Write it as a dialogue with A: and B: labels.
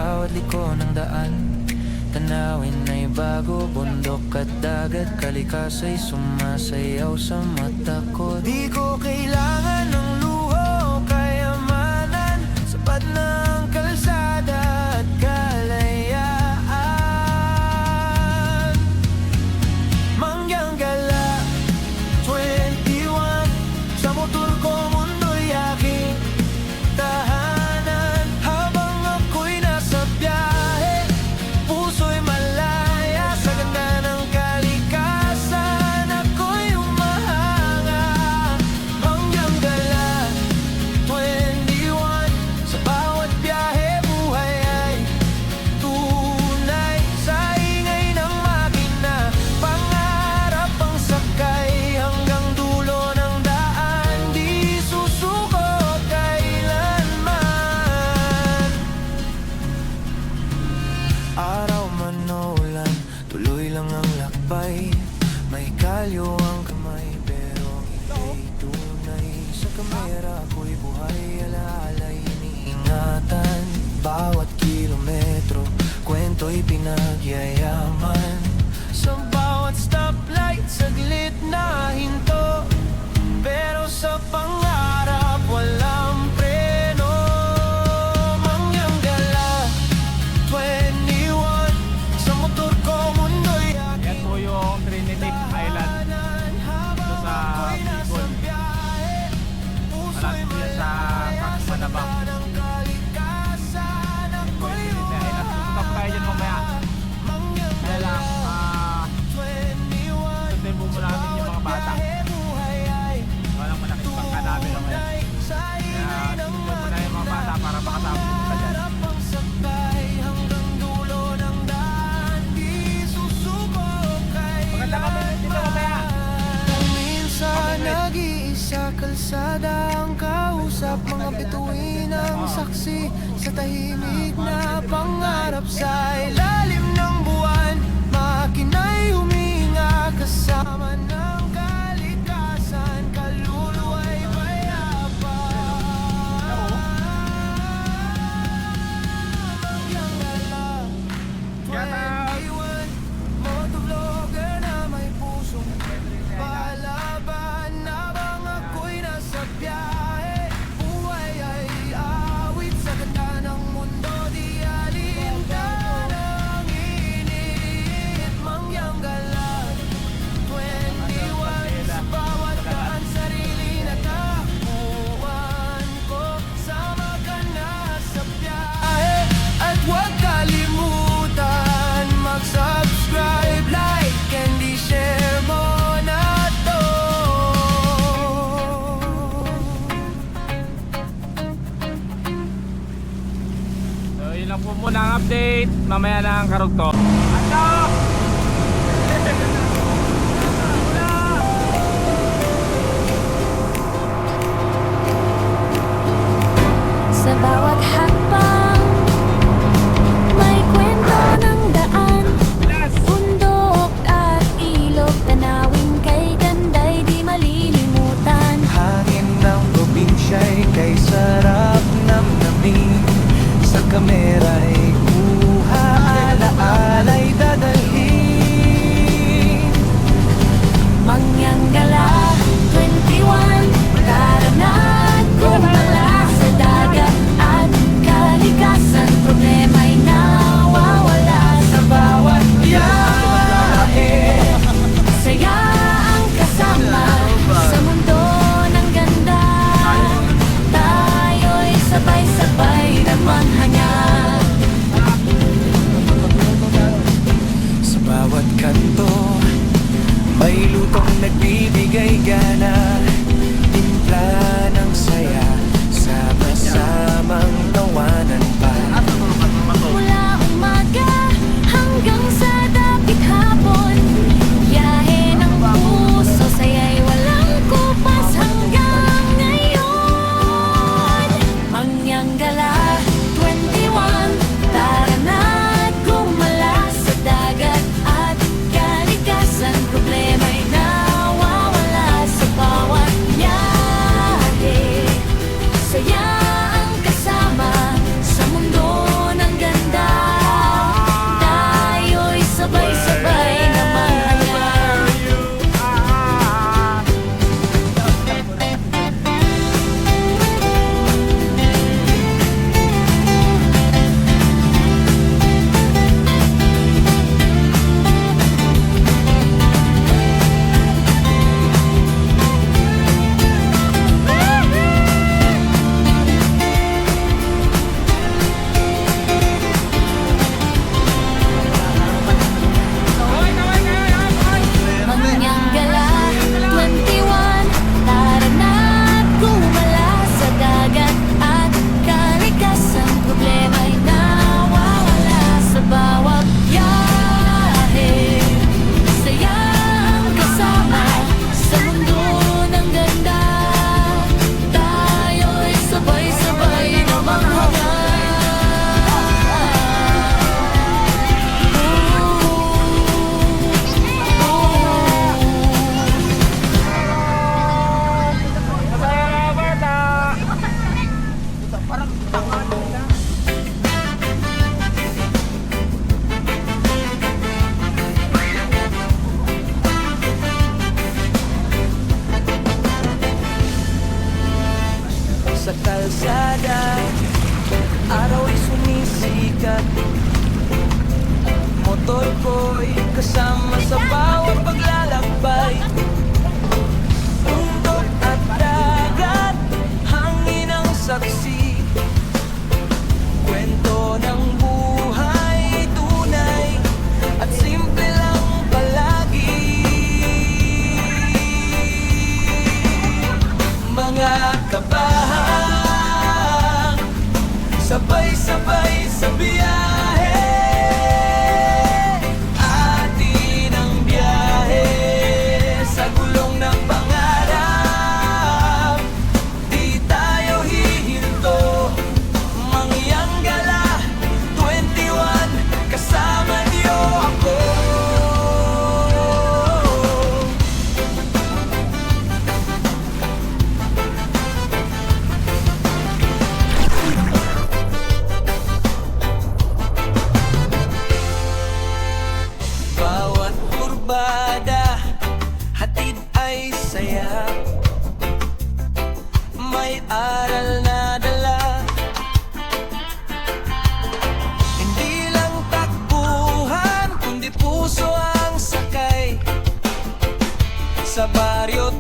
A: bawat liko ng daan. Tanawin ay bago, bundok at dagat, kalikasa'y sumasayaw sa mata ko. Di ko kailangan ng luho, kayamanan, sapat ng kalsada at kalayaan. Mangyang gala, 21, sa motor ko mundo'y aking tahanan. Habang ako'y nasa biyahe, puso'y malaya sa ganda ng kalikasan. Ako'y humahanga. Mangyang gala, 21, sa bawat biyahe buhay ay tunay. Sa ingay ng makina, pangarap ang sakay hanggang dulo ng daan. Di susuko kailanman. Araw man o ulan, tuloy lang ang lakbay. May kalyo ang kamay, pero hindi tunay. Sa kamera ko'y buhay, alaalay, iniingatan. Bawat kilometro, kwento'y pinagyayaman. Sa bawat stoplight, saglit na hinto, pero sa pangarap walang preno. Mangyang gala, 21, sa motor ko mundo'y
B: Yan
A: aking
B: po yung Trinity Island
A: tahanan.
B: dito sa
A: Ako'y nasa
B: Bicol.
A: biyahe, puso'y
B: Malapit yan sa
A: malaya sa
B: Manabang.
A: ganda ng kalikasan. Ako'y
B: Trinity Island. Stop tayo dyan mamaya.
A: mangyang
B: Kaya lang,
A: 21,
B: sundin po muna natin yung mga bata.
A: buhay ay
B: Walang malaking pangkadami mamaya.
A: tunay. Sa
B: Kaya
A: ingay ng
B: sundin muna yung mga bata para makatapos sila dyan.
A: pangarap ang sakay hanggang dulo ng daan. Di susuko
B: Maganda kami dito mamaya.
A: Kung minsan nag-iisa, kalsada ang kausap, mga bituin ang saksi sa tahimik na pangarap. Sa ilalim ng buwan, makina'y huminga kasama ng kalikasan, kaluluwa'y payapa. Mangyang gala, 21, motovlogger na may pusong palaban. Habang ako'y nasa biyahe, buhay ay awit sa ganda ng mundo. Di alintan ang init. Mangyang gala, 21, sa bawat daan sarili na takbuhan ko. Sama ka na sa biyahe at huwag kalimutan mag-subscribe, like, and i-share mo na to.
B: So yun lang po muna ang update. Mamaya na ang karugto. Ano?
C: Sa bawat hakbang, may kwento ng daan, bundok at ilog, tanawin kay ganday di malilimutan.
A: Hangin ng probinsya'y kay sarap namnamin. Sa kamera'y kuha, alaala'y dadalhin.
C: Mangyang gala, 21, karana at gumala sa dagat at kalikasan, problema'y nawawala sa bawat
A: Biyahe,
C: saya ang kasama sa mundo ng ganda. Tayo'y sabay-sabay naman hangad.
A: Kasama sa bawat paglalakbay, bundok at dagat, hangin ang saksi. Kwento ng buhay, tunay at simple lang palagi. Mga kabahan, sabay-sabay sa biyahe. Atin ang biyahe sa gulong ng pangarap. Di tayo hihinto, mangyang-gala 21, kasama niyo ako. Bawat kurbada, hatid ay saya. May aral na dala. Hindi lang takbuhan, kundi puso ang sakay. Sa baryo